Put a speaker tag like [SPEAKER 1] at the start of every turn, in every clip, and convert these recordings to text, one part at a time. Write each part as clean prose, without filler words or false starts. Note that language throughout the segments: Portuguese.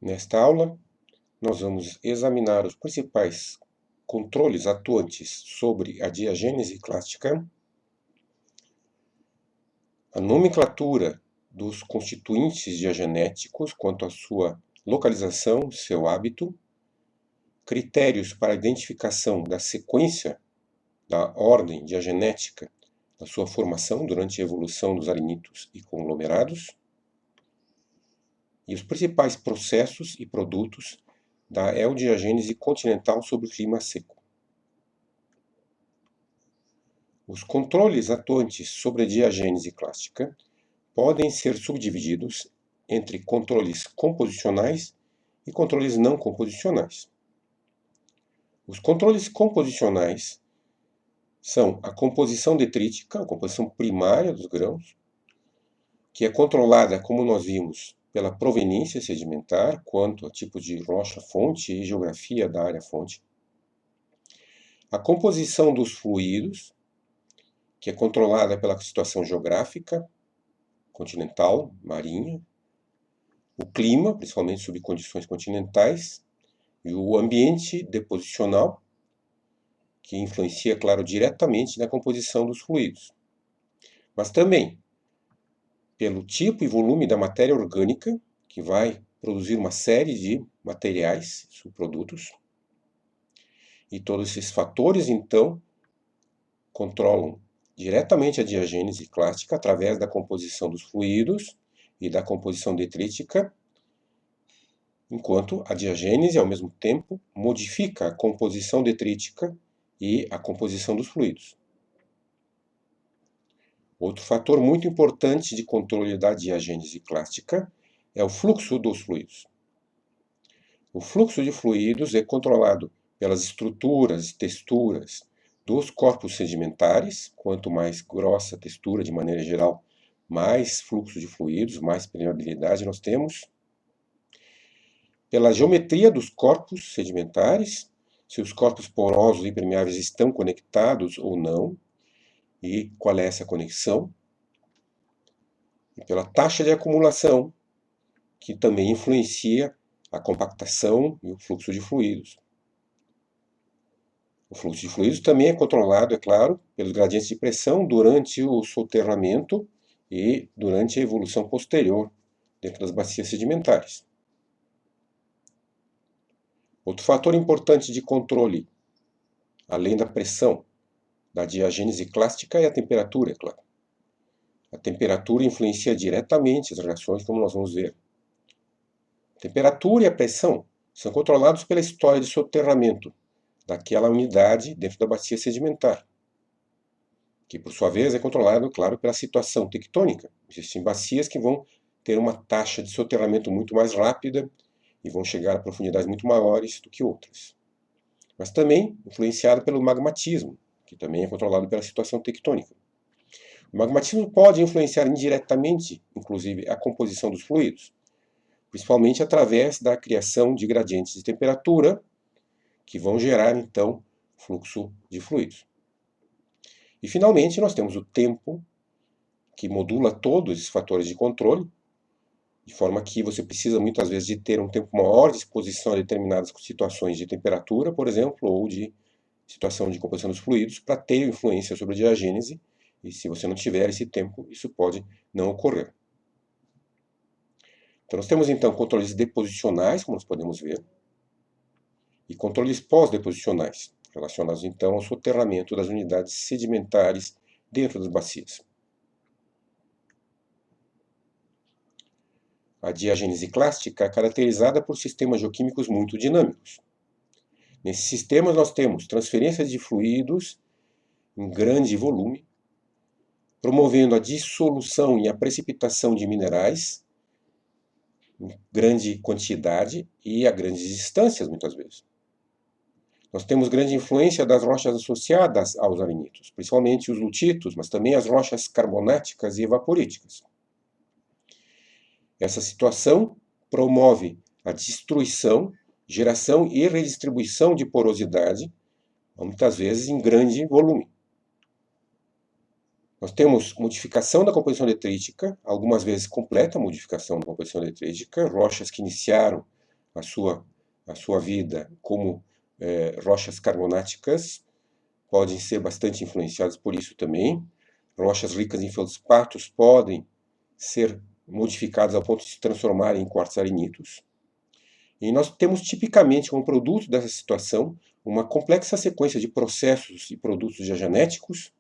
[SPEAKER 1] Nesta aula, nós vamos examinar os principais controles atuantes sobre a diagênese clástica, a nomenclatura dos constituintes diagenéticos quanto à sua localização, seu hábito, critérios para a identificação da sequência da ordem diagenética da sua formação durante a evolução dos arenitos e conglomerados, e os principais processos e produtos da eudiagênese continental sob o clima seco. Os controles atuantes sobre a diagênese clástica podem ser subdivididos entre controles composicionais e controles não composicionais. Os controles composicionais são a composição detrítica, a composição primária dos grãos, que é controlada, como nós vimos, pela proveniência sedimentar, quanto a tipo de rocha-fonte e geografia da área-fonte. A composição dos fluidos, que é controlada pela situação geográfica, continental, marinha. O clima, principalmente sob condições continentais. E o ambiente deposicional, que influencia, claro, diretamente na composição dos fluidos. Mas também pelo tipo e volume da matéria orgânica, que vai produzir uma série de materiais, subprodutos. E todos esses fatores, então, controlam diretamente a diagênese clástica através da composição dos fluidos e da composição detrítica, enquanto a diagênese, ao mesmo tempo, modifica a composição detrítica e a composição dos fluidos. Outro fator muito importante de controle da diagênese clástica é o fluxo dos fluidos. O fluxo de fluidos é controlado pelas estruturas e texturas dos corpos sedimentares. Quanto mais grossa a textura, de maneira geral, mais fluxo de fluidos, mais permeabilidade nós temos. Pela geometria dos corpos sedimentares, se os corpos porosos e permeáveis estão conectados ou não, e qual é essa conexão. E pela taxa de acumulação, que também influencia a compactação e o fluxo de fluidos. O fluxo de fluidos também é controlado, é claro, pelos gradientes de pressão durante o soterramento e durante a evolução posterior dentro das bacias sedimentares. Outro fator importante de controle, além da pressão, da diagênese clástica é a temperatura, é claro. A temperatura influencia diretamente as reações, como nós vamos ver. A temperatura e a pressão são controlados pela história de soterramento daquela unidade dentro da bacia sedimentar, que por sua vez é controlado, claro, pela situação tectônica. Existem bacias que vão ter uma taxa de soterramento muito mais rápida e vão chegar a profundidades muito maiores do que outras. Mas também influenciado pelo magmatismo, que também é controlado pela situação tectônica. O magmatismo pode influenciar indiretamente, inclusive, a composição dos fluidos, principalmente através da criação de gradientes de temperatura, que vão gerar, então, fluxo de fluidos. E, finalmente, nós temos o tempo, que modula todos esses fatores de controle, de forma que você precisa, muitas vezes, de ter um tempo maior de exposição a determinadas situações de temperatura, por exemplo, ou de situação de composição dos fluidos, para ter influência sobre a diagênese, e se você não tiver esse tempo, isso pode não ocorrer. Então, nós temos, então, controles deposicionais, como nós podemos ver, e controles pós-deposicionais, relacionados, então, ao soterramento das unidades sedimentares dentro das bacias. A diagênese clástica é caracterizada por sistemas geoquímicos muito dinâmicos. Nesses sistemas, nós temos transferência de fluidos em grande volume, promovendo a dissolução e a precipitação de minerais em grande quantidade e a grandes distâncias, muitas vezes. Nós temos grande influência das rochas associadas aos arenitos, principalmente os lutitos, mas também as rochas carbonáticas e evaporíticas. Essa situação promove a destruição, geração e redistribuição de porosidade, muitas vezes em grande volume. Nós temos modificação da composição detrítica, algumas vezes completa modificação da composição detrítica, rochas que iniciaram a sua vida como rochas carbonáticas, podem ser bastante influenciadas por isso também. Rochas ricas em feldspatos podem ser modificadas ao ponto de se transformarem em quartzo-arenitos. E nós temos tipicamente como produto dessa situação uma complexa sequência de processos e produtos diagenéticos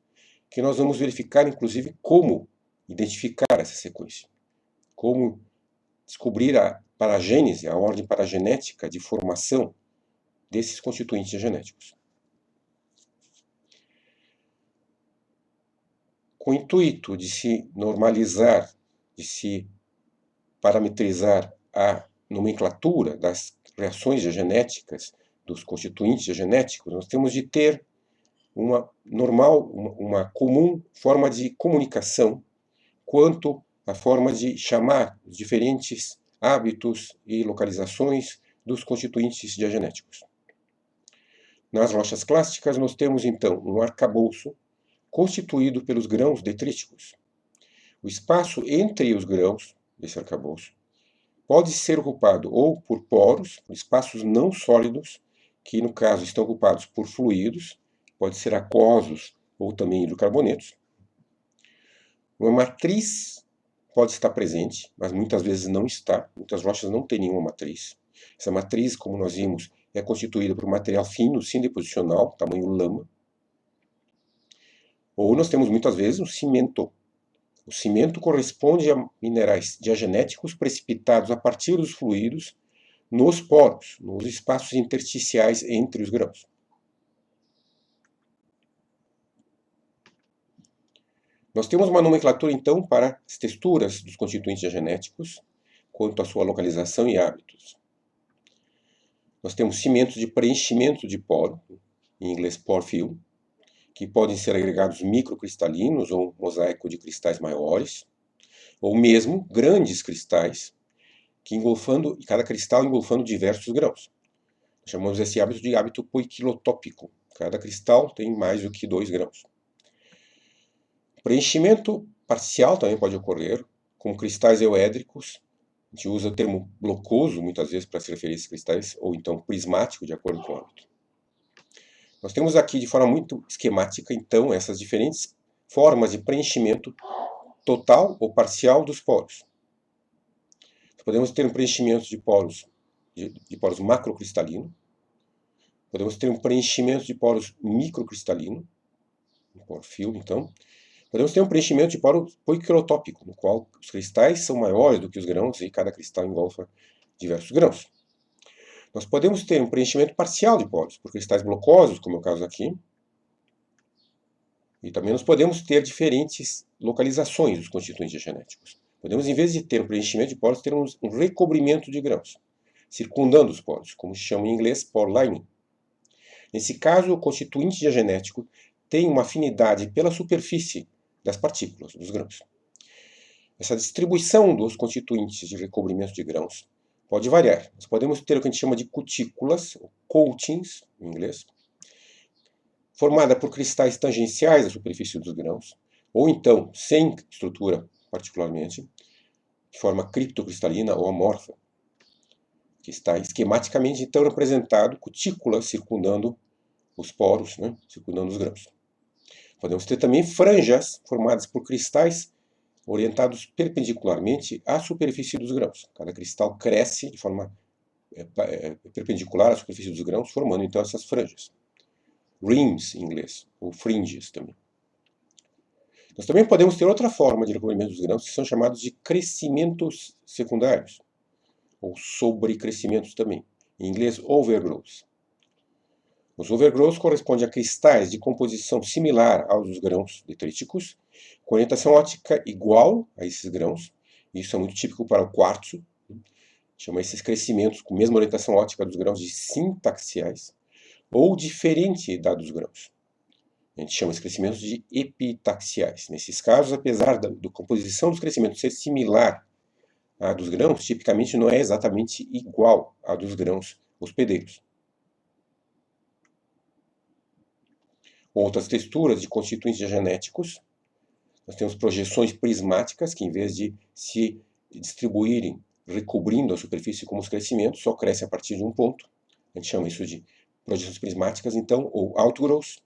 [SPEAKER 1] que nós vamos verificar, inclusive, como identificar essa sequência, como descobrir a paragênese, a ordem paragenética de formação desses constituintes diagenéticos. Com o intuito de se normalizar, de se parametrizar a nomenclatura das reações diagenéticas, dos constituintes diagenéticos, nós temos de ter uma comum forma de comunicação quanto à forma de chamar os diferentes hábitos e localizações dos constituintes diagenéticos. Nas rochas clásticas, nós temos então um arcabouço constituído pelos grãos detríticos. O espaço entre os grãos desse arcabouço pode ser ocupado ou por poros, espaços não sólidos, que no caso estão ocupados por fluidos, pode ser aquosos ou também hidrocarbonetos. Uma matriz pode estar presente, mas muitas vezes não está. Muitas rochas não têm nenhuma matriz. Essa matriz, como nós vimos, é constituída por material fino, semideposicional, tamanho lama. Ou nós temos muitas vezes um cimento. O cimento corresponde a minerais diagenéticos precipitados a partir dos fluidos nos poros, nos espaços intersticiais entre os grãos. Nós temos uma nomenclatura, então, para as texturas dos constituintes diagenéticos, quanto à sua localização e hábitos. Nós temos cimentos de preenchimento de poro, em inglês pore fill, que podem ser agregados microcristalinos ou um mosaico de cristais maiores, ou mesmo grandes cristais, cada cristal engolfando diversos grãos. Chamamos esse hábito de hábito poiquilotópico. Cada cristal tem mais do que 2 grãos. Preenchimento parcial também pode ocorrer, com cristais euédricos. A gente usa o termo blocoso, muitas vezes, para se referir a esses cristais, ou então prismático, de acordo com o hábito. Nós temos aqui, de forma muito esquemática, então, essas diferentes formas de preenchimento total ou parcial dos poros. Podemos ter um preenchimento de poros macrocristalino. Podemos ter um preenchimento de poros microcristalino, um pore fill, então. Podemos ter um preenchimento de poro poiquilotópico, no qual os cristais são maiores do que os grãos e cada cristal engolfa diversos grãos. Nós podemos ter um preenchimento parcial de poros, por cristais blocosos, como é o caso aqui. E também nós podemos ter diferentes localizações dos constituintes diagenéticos. Podemos, em vez de ter um preenchimento de poros, ter um recobrimento de grãos, circundando os poros, como se chama em inglês pore lining. Nesse caso, o constituinte diagenético tem uma afinidade pela superfície das partículas, dos grãos. Essa distribuição dos constituintes de recobrimento de grãos pode variar. Nós podemos ter o que a gente chama de cutículas, ou coatings, em inglês, formada por cristais tangenciais à superfície dos grãos, ou então sem estrutura particularmente, de forma criptocristalina ou amorfa, que está esquematicamente então representado cutículas circundando os poros, circundando os grãos. Podemos ter também franjas formadas por cristais orientados perpendicularmente à superfície dos grãos. Cada cristal cresce de forma perpendicular à superfície dos grãos, formando então essas franjas. Rims, em inglês, ou fringes também. Nós também podemos ter outra forma de recobrimento dos grãos, que são chamados de crescimentos secundários, ou sobrecrescimentos também. Em inglês, overgrowths. Os overgrowths correspondem a cristais de composição similar aos dos grãos detríticos, com orientação óptica igual a esses grãos. Isso é muito típico para o quartzo. Chama esses crescimentos com a mesma orientação óptica dos grãos de sintaxiais, ou diferente da dos grãos. A gente chama esses crescimentos de epitaxiais. Nesses casos, apesar da composição dos crescimentos ser similar à dos grãos, tipicamente não é exatamente igual à dos grãos hospedeiros. Outras texturas de constituintes diagenéticos, nós temos projeções prismáticas, que em vez de se distribuírem recobrindo a superfície como os crescimentos, só cresce a partir de um ponto. A gente chama isso de projeções prismáticas, então, ou outgrowths.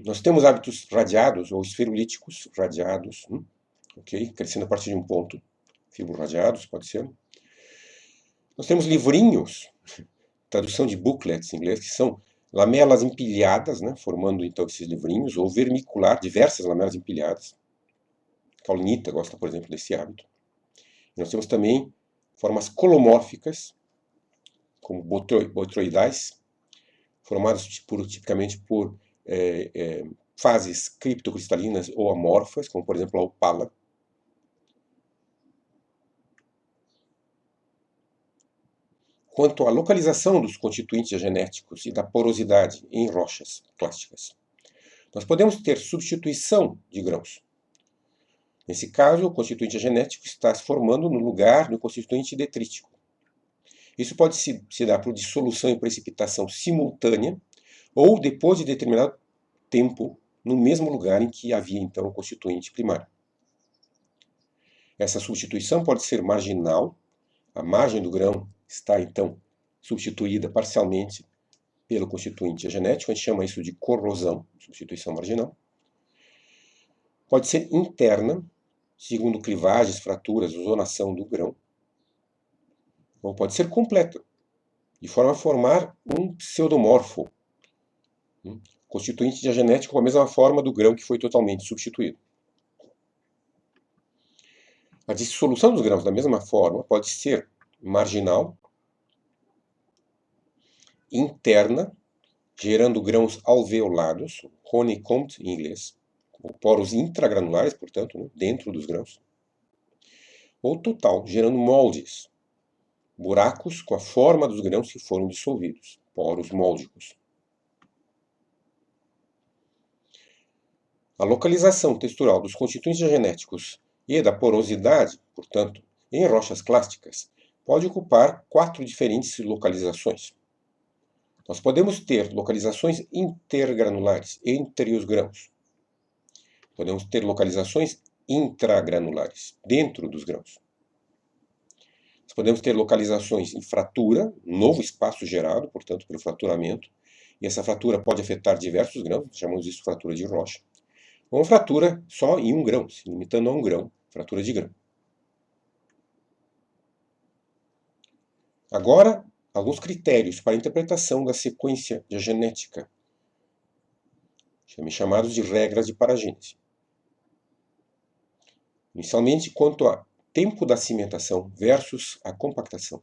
[SPEAKER 1] Nós temos hábitos radiados ou esferulíticos radiados, ok? Crescendo a partir de um ponto. Fibro-radiados, pode ser. Nós temos livrinhos, tradução de booklets em inglês, que são lamelas empilhadas, né, formando então esses livrinhos, ou vermicular, diversas lamelas empilhadas. Caulnita gosta, por exemplo, desse hábito. E nós temos também formas colomórficas, como botroidais, formadas tipicamente por fases criptocristalinas ou amorfas, como por exemplo a opala. Quanto à localização dos constituintes genéticos e da porosidade em rochas clásticas, nós podemos ter substituição de grãos. Nesse caso, o constituinte genético está se formando no lugar do constituinte detrítico. Isso pode se dar por dissolução e precipitação simultânea ou depois de determinado tempo no mesmo lugar em que havia então o constituinte primário. Essa substituição pode ser marginal, a margem do grão está então substituída parcialmente pelo constituinte genético, a gente chama isso de corrosão, substituição marginal. Pode ser interna, segundo clivagens, fraturas, zonação do grão. Ou pode ser completa, de forma a formar um pseudomorfo, constituinte diagenético com a mesma forma do grão que foi totalmente substituído. A dissolução dos grãos da mesma forma pode ser marginal, interna, gerando grãos alveolados, honeycombed em inglês, ou poros intragranulares, portanto, dentro dos grãos, ou total, gerando moldes, buracos com a forma dos grãos que foram dissolvidos, poros móldicos. A localização textural dos constituintes genéticos e da porosidade, portanto, em rochas clásticas, pode ocupar 4 diferentes localizações. Nós podemos ter localizações intergranulares entre os grãos. Podemos ter localizações intragranulares dentro dos grãos. Nós podemos ter localizações em fratura, novo espaço gerado, portanto, pelo fraturamento, e essa fratura pode afetar diversos grãos, chamamos isso de fratura de rocha. Ou uma fratura só em um grão, se limitando a um grão, fratura de grão. Agora, alguns critérios para a interpretação da sequência diagenética, chamados de regras de paragênese. Inicialmente, quanto a tempo da cimentação versus a compactação.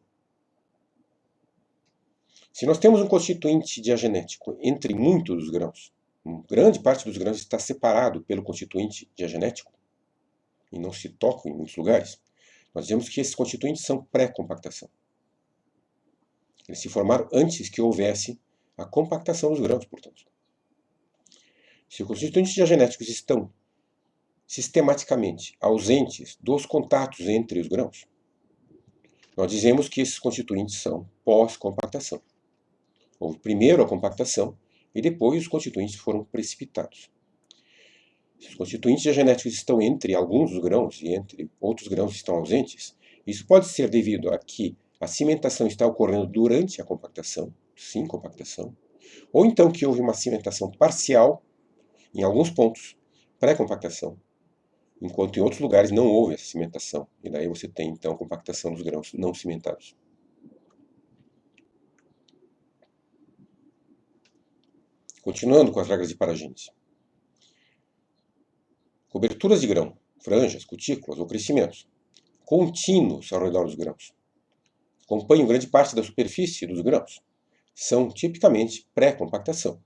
[SPEAKER 1] Se nós temos um constituinte diagenético entre muitos dos grãos, grande parte dos grãos está separado pelo constituinte diagenético, e não se tocam em muitos lugares, nós dizemos que esses constituintes são pré-compactação. Eles se formaram antes que houvesse a compactação dos grãos, portanto. Se os constituintes diagenéticos estão sistematicamente ausentes dos contatos entre os grãos, nós dizemos que esses constituintes são pós-compactação. Houve primeiro a compactação e depois os constituintes foram precipitados. Se os constituintes diagenéticos estão entre alguns dos grãos e entre outros grãos estão ausentes, isso pode ser devido a que a cimentação está ocorrendo durante a compactação, sim, compactação, ou então que houve uma cimentação parcial em alguns pontos, pré-compactação, enquanto em outros lugares não houve essa cimentação. E daí você tem, então, a compactação dos grãos não cimentados. Continuando com as regras de paragênese. Coberturas de grão, franjas, cutículas ou crescimentos contínuos ao redor dos grãos acompanham grande parte da superfície dos grãos. São tipicamente pré-compactação.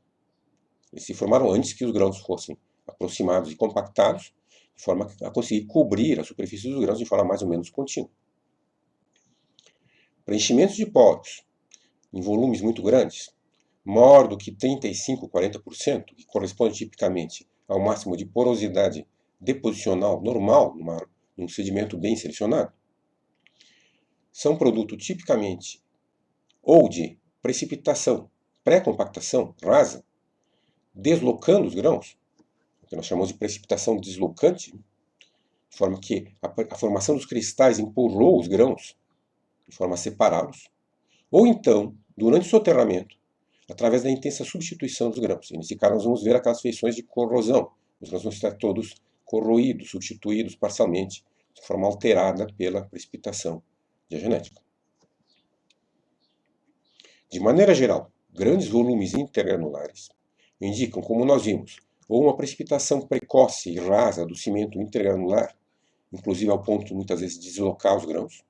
[SPEAKER 1] Eles se formaram antes que os grãos fossem aproximados e compactados, de forma a conseguir cobrir a superfície dos grãos de forma mais ou menos contínua. Preenchimentos de poros em volumes muito grandes, maior do que 35% a 40%, que corresponde tipicamente ao máximo de porosidade deposicional normal num sedimento bem selecionado, são produto tipicamente ou de precipitação, pré-compactação rasa, deslocando os grãos, que nós chamamos de precipitação deslocante, de forma que a formação dos cristais empurrou os grãos, de forma a separá-los, ou então, durante o soterramento, através da intensa substituição dos grãos. E nesse caso nós vamos ver aquelas feições de corrosão. Os grãos vão estar todos corroídos, substituídos parcialmente, de forma alterada pela precipitação diagenética. De maneira geral, grandes volumes intergranulares indicam, como nós vimos, ou uma precipitação precoce e rasa do cimento intergranular, inclusive ao ponto, muitas vezes, de deslocar os grãos.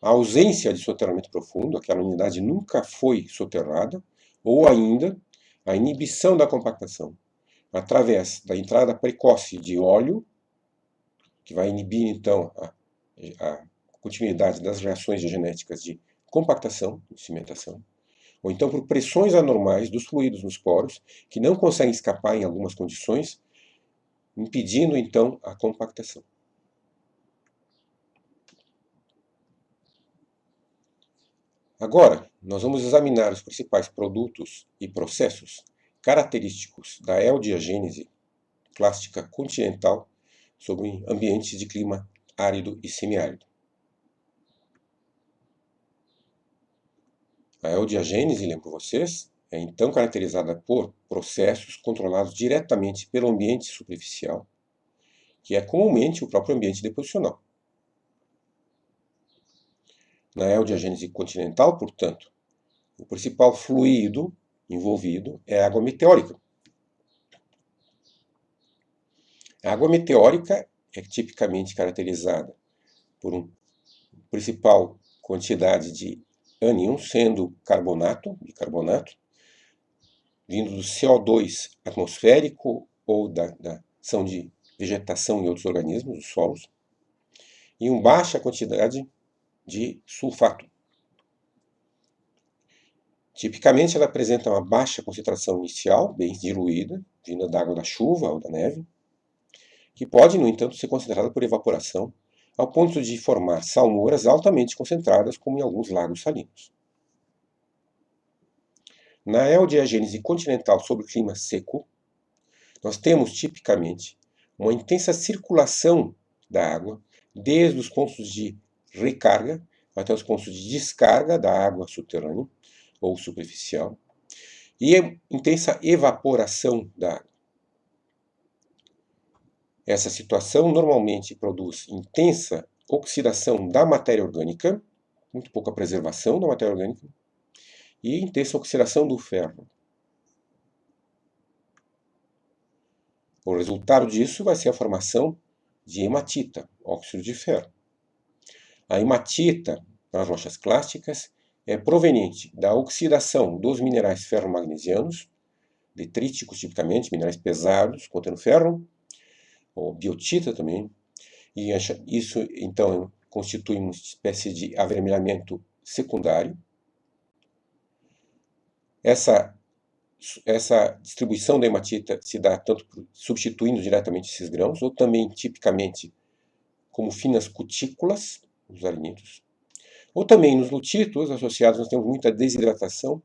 [SPEAKER 1] A ausência de soterramento profundo, aquela unidade nunca foi soterrada, ou ainda a inibição da compactação, através da entrada precoce de óleo, que vai inibir, então, a continuidade das reações diagenéticas de compactação, de cimentação, ou então por pressões anormais dos fluidos nos poros, que não conseguem escapar em algumas condições, impedindo, então, a compactação. Agora, nós vamos examinar os principais produtos e processos característicos da eodiagênese clástica continental sobre ambientes de clima árido e semiárido. A eodiagênese, lembro vocês, é então caracterizada por processos controlados diretamente pelo ambiente superficial, que é comumente o próprio ambiente deposicional. Na eodiagênese continental, portanto, o principal fluido envolvido é a água meteórica. A água meteórica é tipicamente caracterizada por uma principal quantidade de ânion, sendo bicarbonato, vindo do CO2 atmosférico ou da ação de vegetação em outros organismos, os solos, e uma baixa quantidade de sulfato. Tipicamente, ela apresenta uma baixa concentração inicial, bem diluída, vinda da água da chuva ou da neve, que pode, no entanto, ser concentrada por evaporação, ao ponto de formar salmouras altamente concentradas, como em alguns lagos salinos. Na eodiagênese continental sobre clima seco, nós temos, tipicamente, uma intensa circulação da água, desde os pontos de recarga até os pontos de descarga da água subterrânea ou superficial, e intensa evaporação da água. Essa situação normalmente produz intensa oxidação da matéria orgânica, muito pouca preservação da matéria orgânica, e intensa oxidação do ferro. O resultado disso vai ser a formação de hematita, óxido de ferro. A hematita, nas rochas clásticas, é proveniente da oxidação dos minerais ferromagnesianos, detríticos tipicamente, minerais pesados contendo ferro, ou biotita também, e isso então constitui uma espécie de avermelhamento secundário. Essa distribuição da hematita se dá tanto substituindo diretamente esses grãos, ou também tipicamente como finas cutículas, os arenitos, ou também nos lutitos associados nós temos muita desidratação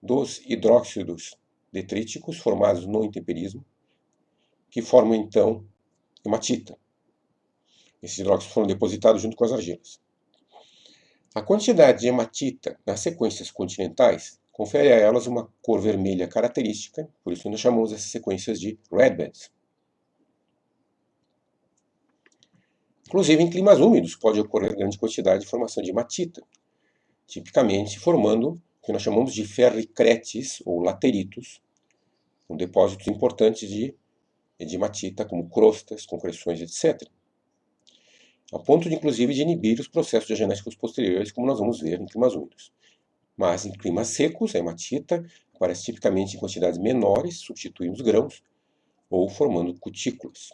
[SPEAKER 1] dos hidróxidos detríticos formados no intemperismo, que formam então hematita. Esses hidróxidos foram depositados junto com as argilas. A quantidade de hematita nas sequências continentais confere a elas uma cor vermelha característica, por isso nós chamamos essas sequências de red beds. Inclusive, em climas úmidos pode ocorrer grande quantidade de formação de hematita, tipicamente formando o que nós chamamos de ferricretes ou lateritos, com depósitos importantes de hematita, como crostas, concreções, etc. Ao ponto de, inclusive, de inibir os processos diagenéticos posteriores, como nós vamos ver em climas úmidos. Mas em climas secos, a hematita aparece tipicamente em quantidades menores, substituindo os grãos, ou formando cutículas.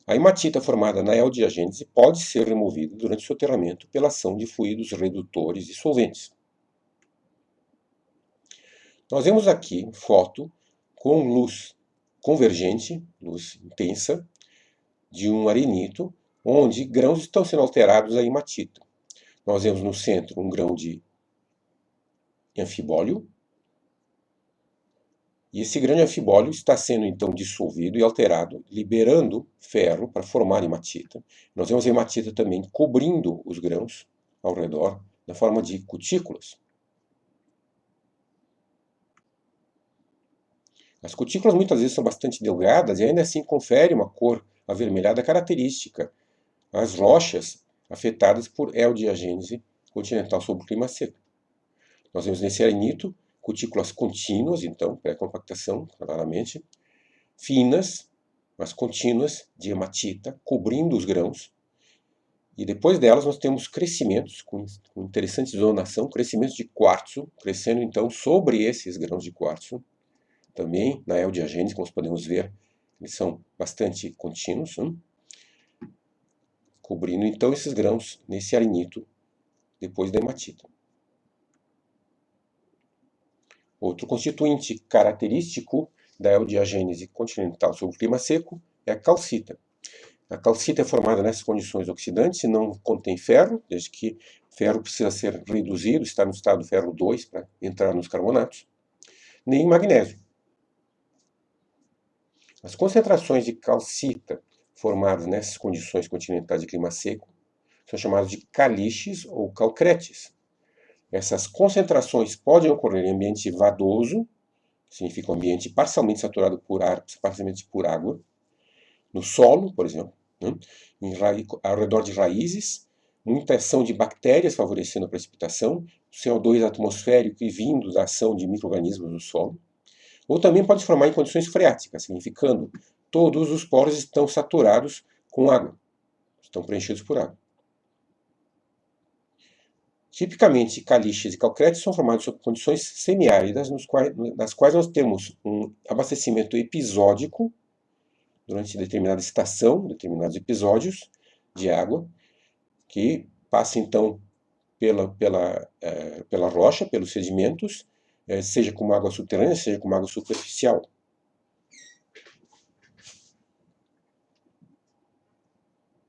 [SPEAKER 1] A hematita formada na eodiagênese pode ser removida durante o soterramento pela ação de fluidos redutores e solventes. Nós vemos aqui foto com luz convergente, luz intensa, de um arenito, onde grãos estão sendo alterados a hematita. Nós vemos no centro um grão de anfibólio, E esse grão de anfibólio está sendo então dissolvido e alterado, liberando ferro para formar hematita. Nós vemos a hematita também cobrindo os grãos ao redor, na forma de cutículas. As cutículas muitas vezes são bastante delgadas e ainda assim conferem uma cor avermelhada característica às rochas afetadas por eodiagênese continental sob o clima seco. Nós vemos nesse arenito cutículas contínuas, então, pré-compactação, claramente, finas, mas contínuas, de hematita, cobrindo os grãos. E depois delas nós temos crescimentos, com interessante zonação, crescimentos de quartzo, crescendo então sobre esses grãos de quartzo. Também na eodiagênese, como podemos ver, eles são bastante contínuos, cobrindo então esses grãos nesse arenito, depois da hematita. Outro constituinte característico da eodiagênese continental sob o clima seco é a calcita. A calcita é formada nessas condições oxidantes e não contém ferro, desde que ferro precisa ser reduzido, está no estado ferro 2 para entrar nos carbonatos, nem magnésio. As concentrações de calcita formadas nessas condições continentais de clima seco são chamadas de caliches ou calcretes. Essas concentrações podem ocorrer em ambiente vadoso, que significa um ambiente parcialmente saturado por ar, parcialmente por água, no solo, por exemplo, ao redor de raízes, muita ação de bactérias favorecendo a precipitação, CO2 atmosférico e vindo da ação de micro-organismos no solo, ou também pode se formar em condições freáticas, significando todos os poros estão saturados com água, estão preenchidos por água. Tipicamente, caliches e calcretes são formados sob condições semiáridas, nas quais nós temos um abastecimento episódico durante determinada estação, determinados episódios de água, que passa então pela rocha, pelos sedimentos, seja como água subterrânea, seja como água superficial.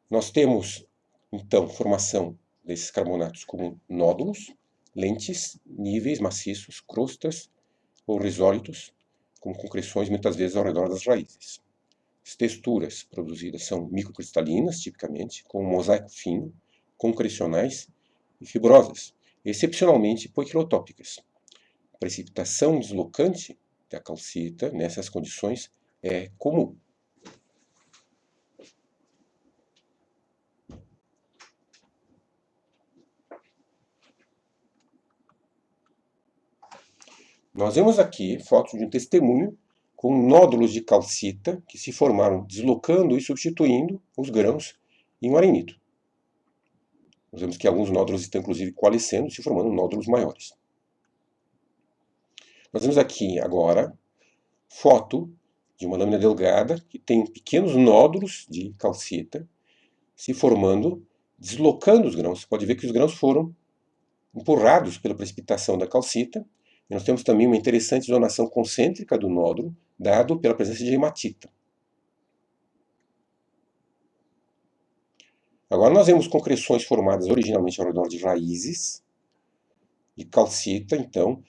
[SPEAKER 1] Nós temos, então, formação desses carbonatos como nódulos, lentes, níveis maciços, crostas ou risólitos, com concreções muitas vezes ao redor das raízes. As texturas produzidas são microcristalinas, tipicamente, com um mosaico fino, concrecionais e fibrosas, excepcionalmente poiquilotópicas. A precipitação deslocante da calcita nessas condições é comum. Nós vemos aqui fotos de um testemunho com nódulos de calcita que se formaram deslocando e substituindo os grãos em um arenito. Nós vemos que alguns nódulos estão inclusive coalescendo, se formando nódulos maiores. Nós vemos aqui agora foto de uma lâmina delgada que tem pequenos nódulos de calcita se formando, deslocando os grãos. Você pode ver que os grãos foram empurrados pela precipitação da calcita. E nós temos também uma interessante zonação concêntrica do nódulo, dado pela presença de hematita. Agora nós vemos concreções formadas originalmente ao redor de raízes de calcita, então,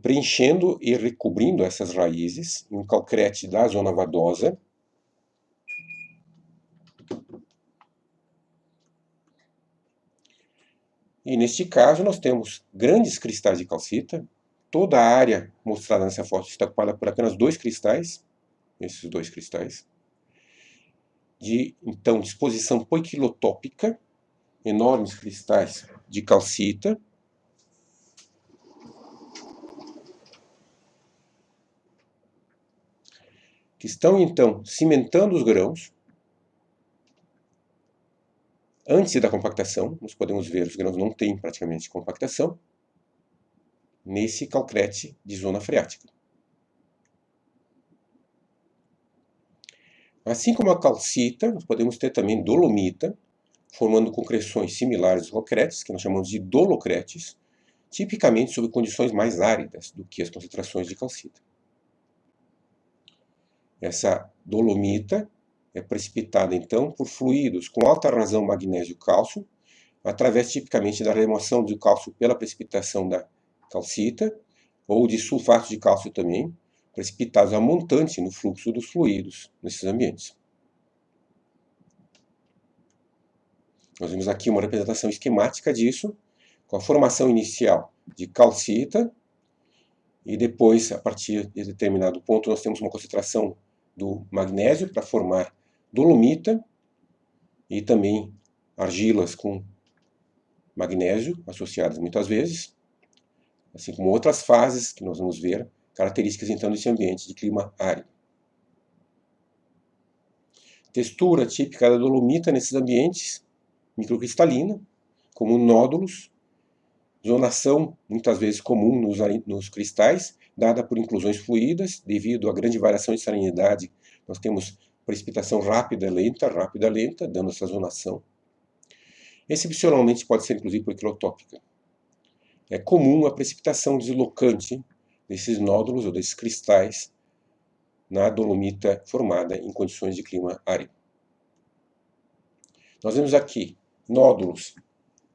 [SPEAKER 1] preenchendo e recobrindo essas raízes em um calcrete da zona vadosa. E neste caso nós temos grandes cristais de calcita. Toda a área mostrada nessa foto está ocupada por apenas 2 cristais, esses 2 cristais, de então disposição poiquilotópica, enormes cristais de calcita, que estão então cimentando os grãos. Antes da compactação, nós podemos ver os grãos não têm praticamente compactação, nesse calcrete de zona freática. Assim como a calcita, nós podemos ter também dolomita, formando concreções similares aos calcretes, que nós chamamos de dolocretes, tipicamente sob condições mais áridas do que as concentrações de calcita. Essa dolomita é precipitada, então, por fluidos com alta razão magnésio-cálcio, através tipicamente da remoção do cálcio pela precipitação da calcita, ou de sulfato de cálcio também, precipitados a montante no fluxo dos fluidos nesses ambientes. Nós vemos aqui uma representação esquemática disso, com a formação inicial de calcita, e depois, a partir de determinado ponto, nós temos uma concentração do magnésio para formar dolomita, e também argilas com magnésio associadas muitas vezes, assim como outras fases que nós vamos ver, características então desse ambiente de clima árido. Textura típica da dolomita nesses ambientes, microcristalina, como nódulos, zonação muitas vezes comum nos cristais, dada por inclusões fluídas, devido à grande variação de salinidade, nós temos precipitação rápida, lenta, dando essa zonação. Excepcionalmente pode ser inclusive poiquilotópica. É comum a precipitação deslocante desses nódulos ou desses cristais na dolomita formada em condições de clima árido. Nós vemos aqui nódulos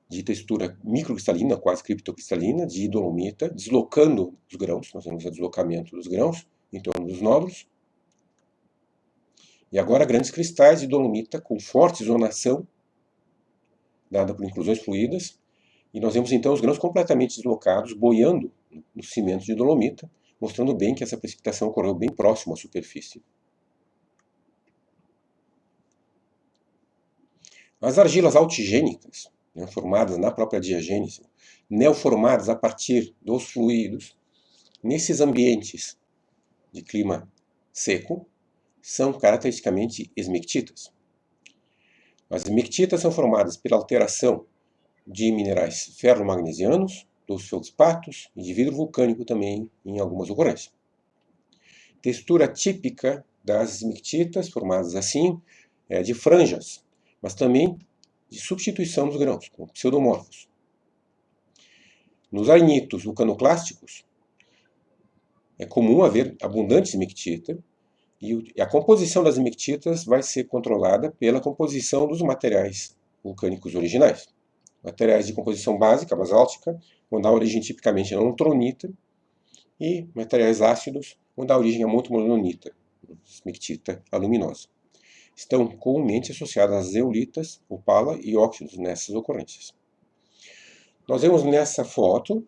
[SPEAKER 1] de textura microcristalina, quase criptocristalina, de dolomita, deslocando os grãos. Nós vemos o deslocamento dos grãos em torno dos nódulos. E agora grandes cristais de dolomita com forte zonação, dada por inclusões fluídas. E nós vemos então os grãos completamente deslocados, boiando no cimento de dolomita, mostrando bem que essa precipitação ocorreu bem próximo à superfície. As argilas altigênicas, formadas na própria diagênese, neoformadas a partir dos fluidos, nesses ambientes de clima seco, são caracteristicamente esmectitas. As esmectitas são formadas pela alteração de minerais ferromagnesianos, dos feldspatos e de vidro vulcânico também em algumas ocorrências. Textura típica das esmectitas, formadas assim, é de franjas, mas também de substituição dos grãos, com pseudomorfos. Nos arenitos vulcanoclásticos, é comum haver abundante esmectita, e a composição das esmectitas vai ser controlada pela composição dos materiais vulcânicos originais. Materiais de composição básica, basáltica, onde a origem tipicamente é nontronita, e materiais ácidos, onde a origem é montomononita, esmectita aluminosa. Estão comumente associadas a zeolitas, opala e óxidos nessas ocorrências. Nós vemos nessa foto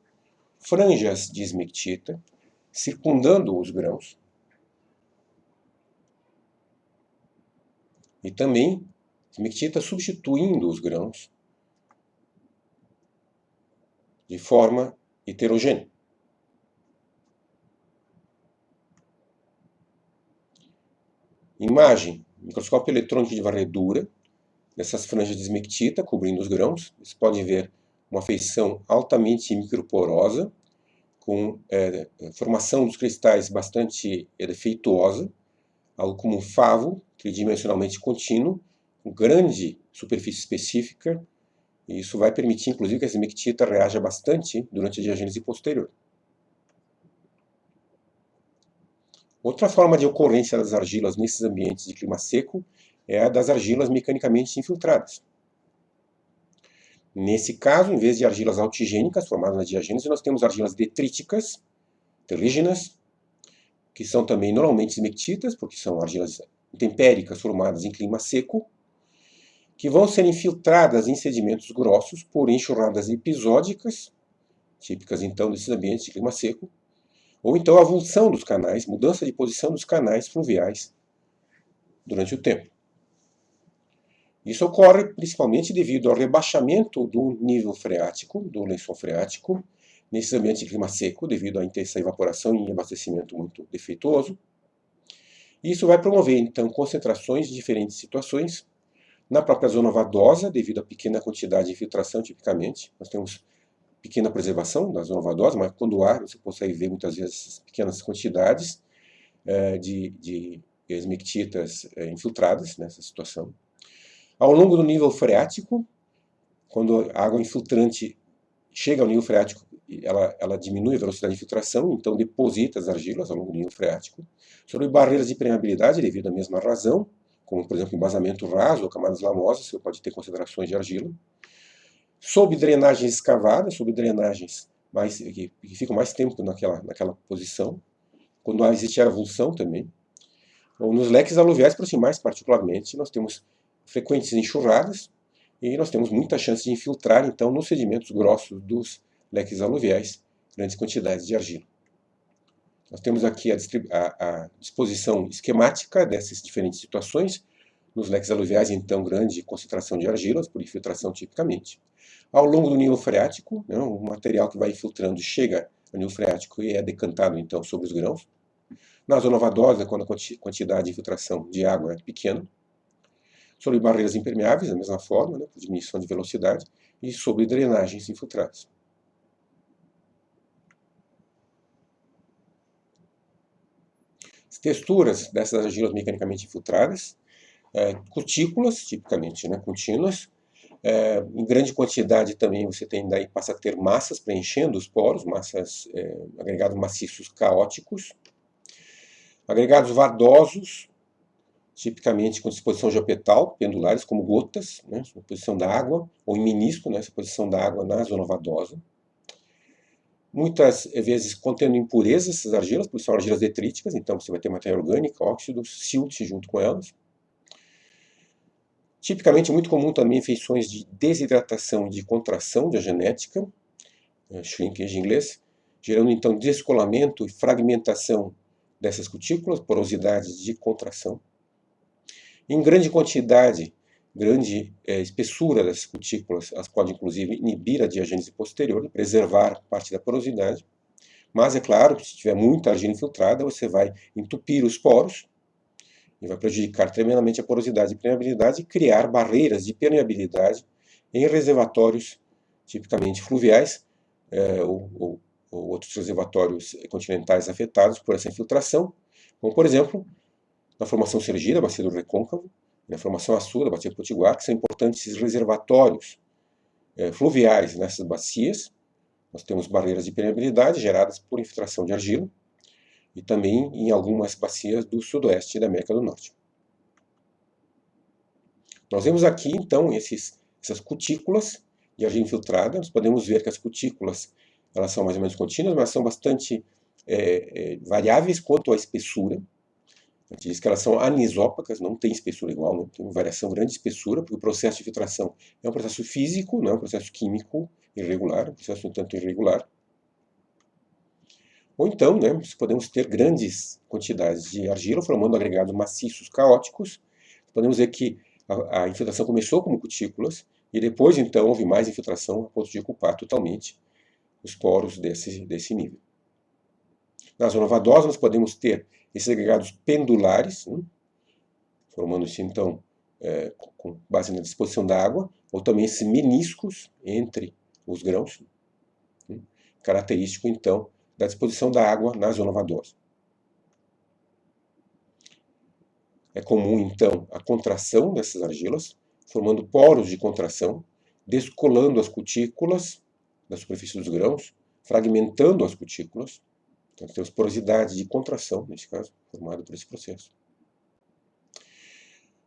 [SPEAKER 1] franjas de esmectita circundando os grãos, e também esmectita substituindo os grãos de forma heterogênea. Imagem, microscópio eletrônico de varredura, dessas franjas de esmectita cobrindo os grãos. Vocês podem ver uma feição altamente microporosa, com formação dos cristais bastante defeituosa, algo como um favo, tridimensionalmente contínuo, com grande superfície específica, e isso vai permitir, inclusive, que a esmectita reaja bastante durante a diagênese posterior. Outra forma de ocorrência das argilas nesses ambientes de clima seco é a das argilas mecanicamente infiltradas. Nesse caso, em vez de argilas altigênicas formadas na diagênese, nós temos argilas detríticas, terrígenas, que são também normalmente esmectitas, porque são argilas tempéricas formadas em clima seco, que vão ser infiltradas em sedimentos grossos por enxurradas episódicas, típicas então desses ambientes de clima seco, ou então a avulsão dos canais, mudança de posição dos canais fluviais durante o tempo. Isso ocorre principalmente devido ao rebaixamento do nível freático, do lençol freático, nesses ambientes de clima seco, devido à intensa evaporação e abastecimento muito defeituoso. Isso vai promover, então, concentrações de diferentes situações na própria zona vadosa, devido à pequena quantidade de infiltração, tipicamente. Nós temos pequena preservação da zona vadosa, mas quando há, você consegue ver muitas vezes pequenas quantidades de esmectitas infiltradas nessa situação. Ao longo do nível freático, quando a água infiltrante chega ao nível freático, ela diminui a velocidade de infiltração, então deposita as argilas ao longo do nível freático. Sobre barreiras de permeabilidade, devido à mesma razão, como, por exemplo, embasamento raso ou camadas lamosas, você pode ter concentrações de argila. Sob drenagens escavadas, sob drenagens que ficam mais tempo naquela posição, quando existe a avulsão também. Ou nos leques aluviais proximais, particularmente, nós temos frequentes enxurradas e nós temos muita chance de infiltrar, então, nos sedimentos grossos dos leques aluviais, grandes quantidades de argila. Nós temos aqui a disposição esquemática dessas diferentes situações. Nos leques aluviais, então, grande concentração de argilas, por infiltração tipicamente. Ao longo do nível freático, né, o material que vai infiltrando chega ao nível freático e é decantado, então, sobre os grãos. Na zona vadosa, quando a quantidade de infiltração de água é pequena. Sobre barreiras impermeáveis, da mesma forma, né, por diminuição de velocidade. E sobre drenagens infiltradas. As texturas dessas argilas mecanicamente infiltradas, cutículas, tipicamente, né, contínuas. Em grande quantidade também você passa a ter massas preenchendo os poros, agregados maciços caóticos. Agregados vadosos, tipicamente com disposição geopetal, pendulares, como gotas, né, na posição da água, ou em menisco, né, essa posição da água na zona vadosa. Muitas vezes contendo impurezas, essas argilas, porque são argilas detríticas, então você vai ter matéria orgânica, óxidos, silt junto com elas. Tipicamente, muito comum também feições de desidratação e de contração diagenética, shrinkage em inglês, gerando então descolamento e fragmentação dessas cutículas, porosidades de contração. Em grande quantidade, grande espessura das cutículas, elas podem inclusive inibir a diagênese posterior e preservar parte da porosidade. Mas é claro que se tiver muita argila infiltrada, você vai entupir os poros e vai prejudicar tremendamente a porosidade e permeabilidade e criar barreiras de permeabilidade em reservatórios tipicamente fluviais ou outros reservatórios continentais afetados por essa infiltração, como por exemplo na formação Sergi, da bacia do Recôncavo, na formação Açu, da bacia do Potiguar, que são importantes reservatórios fluviais nessas bacias. Nós temos barreiras de permeabilidade geradas por infiltração de argila e também em algumas bacias do sudoeste da América do Norte. Nós vemos aqui, então, essas cutículas de argila infiltrada. Nós podemos ver que as cutículas elas são mais ou menos contínuas, mas são bastante variáveis quanto à espessura. A gente diz que elas são anisópacas, não tem espessura igual, não tem uma variação grande de espessura, porque o processo de filtração é um processo físico, não é um processo químico irregular, um processo um tanto irregular. Ou então, né, podemos ter grandes quantidades de argila formando agregados maciços caóticos. Podemos ver que a infiltração começou como cutículas e depois, então, houve mais infiltração a ponto de ocupar totalmente os poros desse nível. Na zona vadosa, nós podemos ter esses agregados pendulares, formando-se, então, com base na disposição da água, ou também esses meniscos entre os grãos, característico, então, da disposição da água na zona vadosa. É comum, então, a contração dessas argilas, formando poros de contração, descolando as cutículas da superfície dos grãos, fragmentando as cutículas. Então, temos porosidade de contração, nesse caso, formada por esse processo.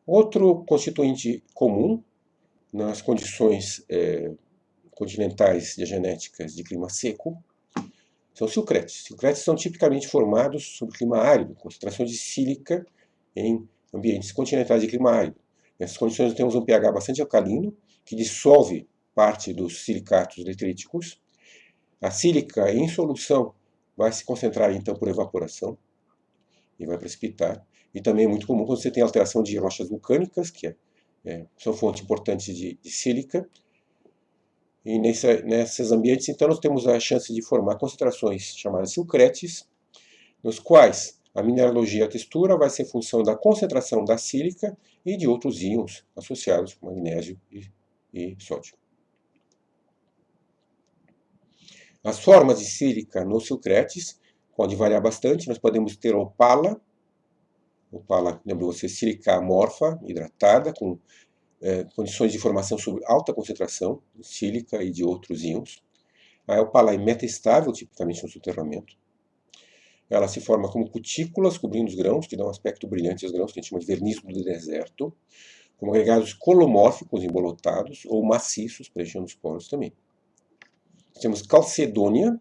[SPEAKER 1] Outro constituinte comum nas condições continentais diagenéticas de clima seco são silcretes. Silcretes são tipicamente formados sob clima árido, concentração de sílica em ambientes continentais de clima árido. Nessas condições temos um pH bastante alcalino, que dissolve parte dos silicatos detríticos. A sílica em solução vai se concentrar, então, por evaporação e vai precipitar. E também é muito comum quando você tem alteração de rochas vulcânicas, que são fontes importantes de sílica. E nesses ambientes, então, nós temos a chance de formar concentrações chamadas silcretes, nos quais a mineralogia e a textura vai ser função da concentração da sílica e de outros íons associados, como magnésio e sódio. As formas de sílica nos silcretes podem variar bastante. Nós podemos ter opala, lembra você, sílica amorfa, hidratada, com condições de formação sob alta concentração de sílica e de outros íons. A opala é metastável, tipicamente no soterramento. Ela se forma como cutículas cobrindo os grãos, que dão um aspecto brilhante aos grãos, que a gente chama de verniz do deserto, como agregados colomórficos embolotados ou maciços, preenchendo os poros também. Nós temos calcedônia,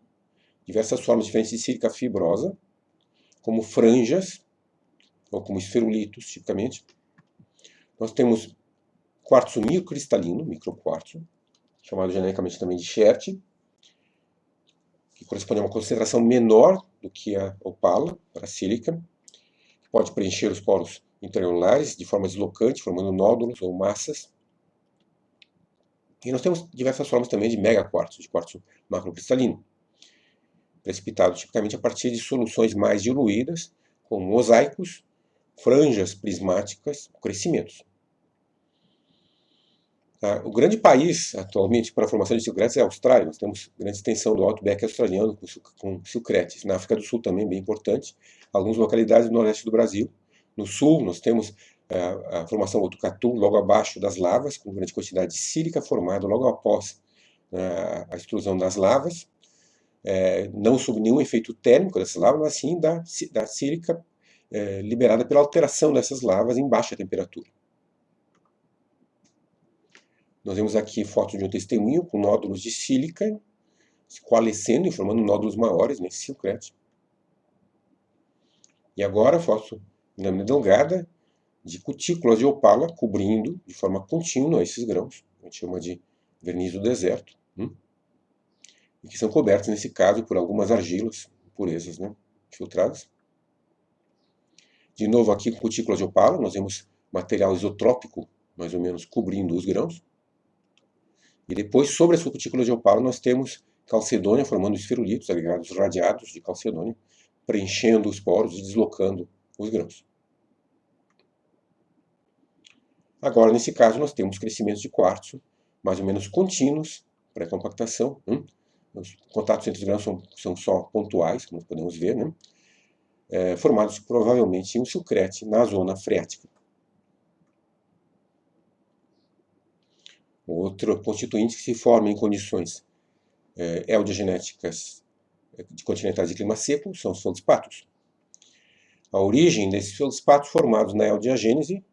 [SPEAKER 1] diversas formas diferentes de sílica fibrosa, como franjas, ou como esferulitos, tipicamente. Nós temos quartzo microcristalino, microquartzo, chamado genericamente também de chert, que corresponde a uma concentração menor do que a opala, para sílica, que pode preencher os poros intracelulares de forma deslocante, formando nódulos ou massas. E nós temos diversas formas também de megaquartzo, de quartzo macrocristalino, precipitado tipicamente a partir de soluções mais diluídas, com mosaicos, franjas prismáticas, crescimentos. O grande país atualmente para a formação de silcretes é a Austrália. Nós temos grande extensão do Outback australiano com silcretes. Na África do Sul também, bem importante. Algumas localidades do noroeste do Brasil. No sul, nós temos a formação Botucatu, logo abaixo das lavas, com grande quantidade de sílica formada logo após a extrusão das lavas. Não sob nenhum efeito térmico dessas lavas, mas sim da sílica liberada pela alteração dessas lavas em baixa temperatura. Nós vemos aqui foto de um testemunho com nódulos de sílica se coalescendo e formando nódulos maiores nesse silcrete. E agora, foto em lâmina delgada de cutículas de opala cobrindo de forma contínua esses grãos. A gente chama de verniz do deserto. E que são cobertos, nesse caso, por algumas argilas, impurezas, filtradas. De novo aqui com cutículas de opala, nós vemos material isotrópico, mais ou menos, cobrindo os grãos. E depois, sobre essa cutícula de opala, nós temos calcedônia formando esferulitos, agregados radiados de calcedônia, preenchendo os poros e deslocando os grãos. Agora, nesse caso, nós temos crescimentos de quartzo, mais ou menos contínuos, pré-compactação. Os contatos entre os grãos são só pontuais, como podemos ver, formados provavelmente em um silcrete na zona freática. Outro constituinte que se forma em condições eodiagenéticas de continentais de clima seco são os feldspatos. A origem desses feldspatos formados na eodiagênese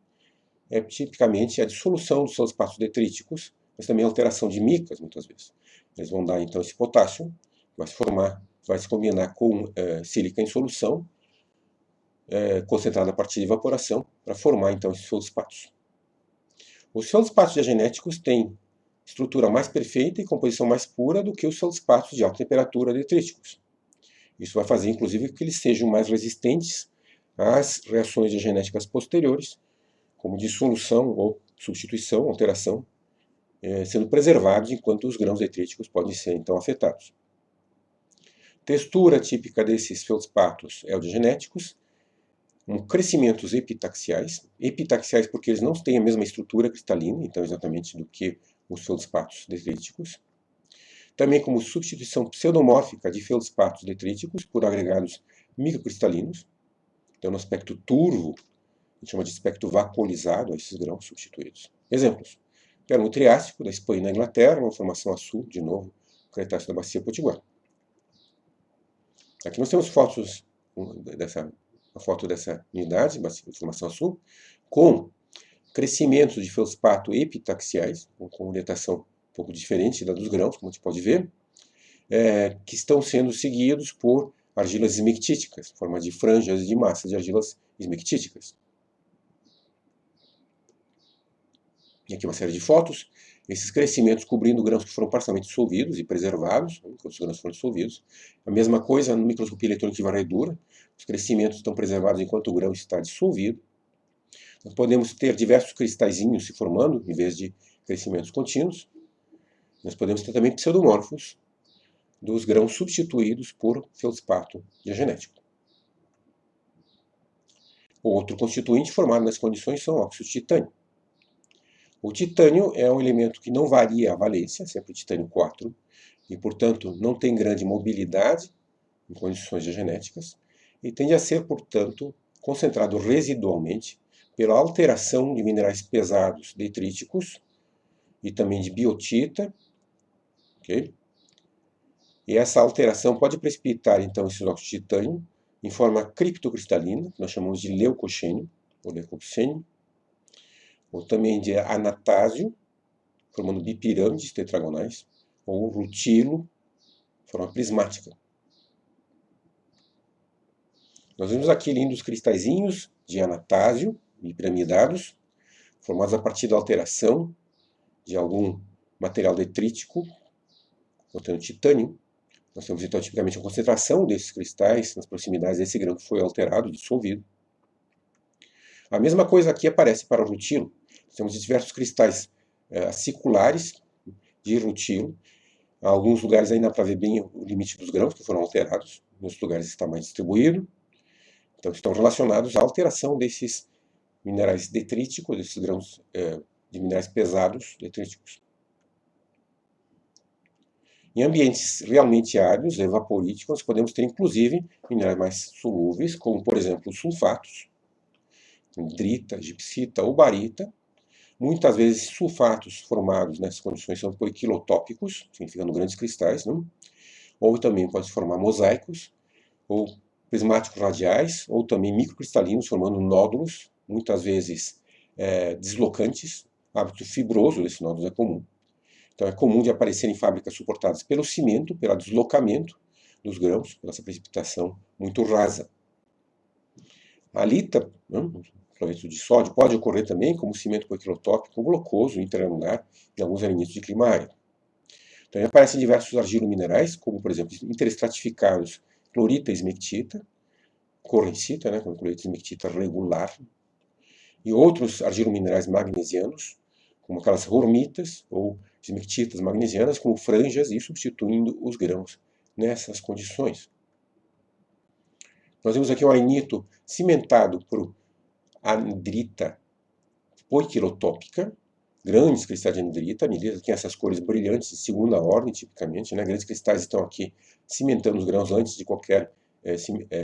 [SPEAKER 1] é tipicamente a dissolução dos feldspatos detríticos, mas também a alteração de micas, muitas vezes. Eles vão dar, então, esse potássio, vai se combinar com sílica em solução, concentrada a partir de evaporação, para formar, então, esses feldspatos. Os feldspatos diagenéticos têm estrutura mais perfeita e composição mais pura do que os feldspatos de alta temperatura detríticos. Isso vai fazer, inclusive, que eles sejam mais resistentes às reações diagenéticas posteriores, como dissolução ou substituição, alteração, sendo preservados enquanto os grãos detríticos podem ser, então, afetados. Textura típica desses feldspatos eodiagenéticos, crescimentos epitaxiais porque eles não têm a mesma estrutura cristalina, então exatamente do que os feldspatos detríticos. Também como substituição pseudomórfica de feldspatos detríticos por agregados microcristalinos. Então no aspecto turvo, a gente chama de aspecto vacuolizado a esses grãos substituídos. Exemplos: Permo Triássico, da Espanha e da Inglaterra, uma formação a sul, de novo, Cretáceo da Bacia Potiguar. Aqui nós temos fotos a foto dessa unidade, formação a sul, com crescimentos de feldspato epitaxiais, com orientação um pouco diferente da dos grãos, como a gente pode ver, que estão sendo seguidos por argilas esmectíticas, em forma de franjas de massas de argilas esmectíticas. E aqui uma série de fotos, esses crescimentos cobrindo grãos que foram parcialmente dissolvidos e preservados, enquanto os grãos foram dissolvidos. A mesma coisa no microscopia eletrônica de varredura, os crescimentos estão preservados enquanto o grão está dissolvido. Nós podemos ter diversos cristalzinhos se formando, em vez de crescimentos contínuos. Nós podemos ter também pseudomorfos dos grãos substituídos por feldspato diagenético. Outro constituinte formado nessas condições são óxidos de titânio. O titânio é um elemento que não varia a valência, sempre o titânio 4, e, portanto, não tem grande mobilidade em condições diagenéticas, e tende a ser, portanto, concentrado residualmente pela alteração de minerais pesados detríticos e também de biotita, ok? E essa alteração pode precipitar, então, esses óxidos de titânio em forma criptocristalina, que nós chamamos de leucoxênio, ou leucoxênio, ou também de anatásio, formando bipirâmides tetragonais, ou rutilo, forma prismática. Nós vemos aqui lindos cristalzinhos de anatásio e piramidados, formados a partir da alteração de algum material detrítico, contendo titânio. Nós temos então tipicamente a concentração desses cristais nas proximidades desse grão que foi alterado, dissolvido. A mesma coisa aqui aparece para o rutilo. Temos diversos cristais aciculares de rutilo. Em alguns lugares ainda dá para ver bem o limite dos grãos que foram alterados, em outros lugares está mais distribuído. Então estão relacionados à alteração desses minerais detríticos, desses grãos de minerais pesados detríticos. Em ambientes realmente áridos, evaporíticos, podemos ter inclusive minerais mais solúveis, como por exemplo os sulfatos, drita, gipsita ou barita. Muitas vezes sulfatos formados nessas condições são poiquilotópicos, significando grandes cristais, não? Ou também pode se formar mosaicos, ou prismáticos radiais, ou também microcristalinos formando nódulos, muitas vezes deslocantes. Hábito fibroso desses nódulos é comum. Então é comum de aparecer em fábricas suportadas pelo cimento, pelo deslocamento dos grãos, pela essa precipitação muito rasa. A halita, cloreto de sódio, pode ocorrer também como cimento poiquilotópico ou glucoso intragranular em alguns elementos de clima árido. Então aparecem diversos argilominerais, como por exemplo interestratificados clorita e esmectita, correncita, com clorita e esmectita regular, e outros argilominerais magnesianos, como aquelas hormitas ou esmectitas magnesianas, como franjas, e substituindo os grãos nessas condições. Nós vemos aqui um arenito cimentado por anidrita poiquilotópica, grandes cristais de anidrita. A anidrita tem essas cores brilhantes de segunda ordem, tipicamente, Grandes cristais estão aqui cimentando os grãos antes de qualquer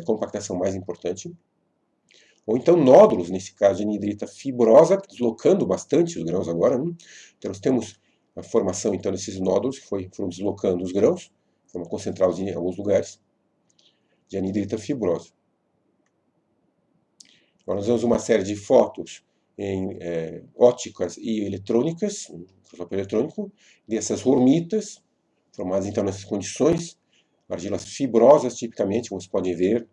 [SPEAKER 1] compactação mais importante. Ou então nódulos, nesse caso de anidrita fibrosa, deslocando bastante os grãos agora. Então nós temos a formação então desses nódulos que foram deslocando os grãos, foram concentrados em alguns lugares, de anidrita fibrosa. Agora nós vemos uma série de fotos em óticas e eletrônicas, microscópio eletrônico, dessas hormitas, formadas então nessas condições, argilas fibrosas tipicamente, como vocês podem ver,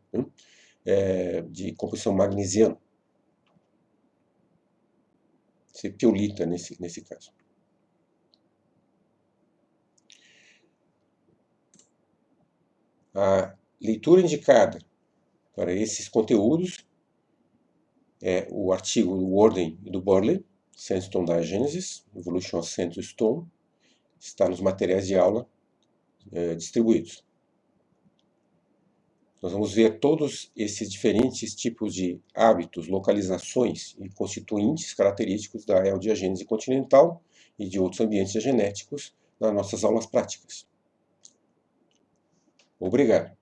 [SPEAKER 1] de composição magnesiana. Piolita nesse caso. A leitura indicada para esses conteúdos é o artigo do Worden e do Burley, Sandstone Diagenesis, Evolution of Sandstone, está nos materiais de aula distribuídos. Nós vamos ver todos esses diferentes tipos de hábitos, localizações e constituintes característicos da eodiagênese continental e de outros ambientes genéticos nas nossas aulas práticas. Obrigado.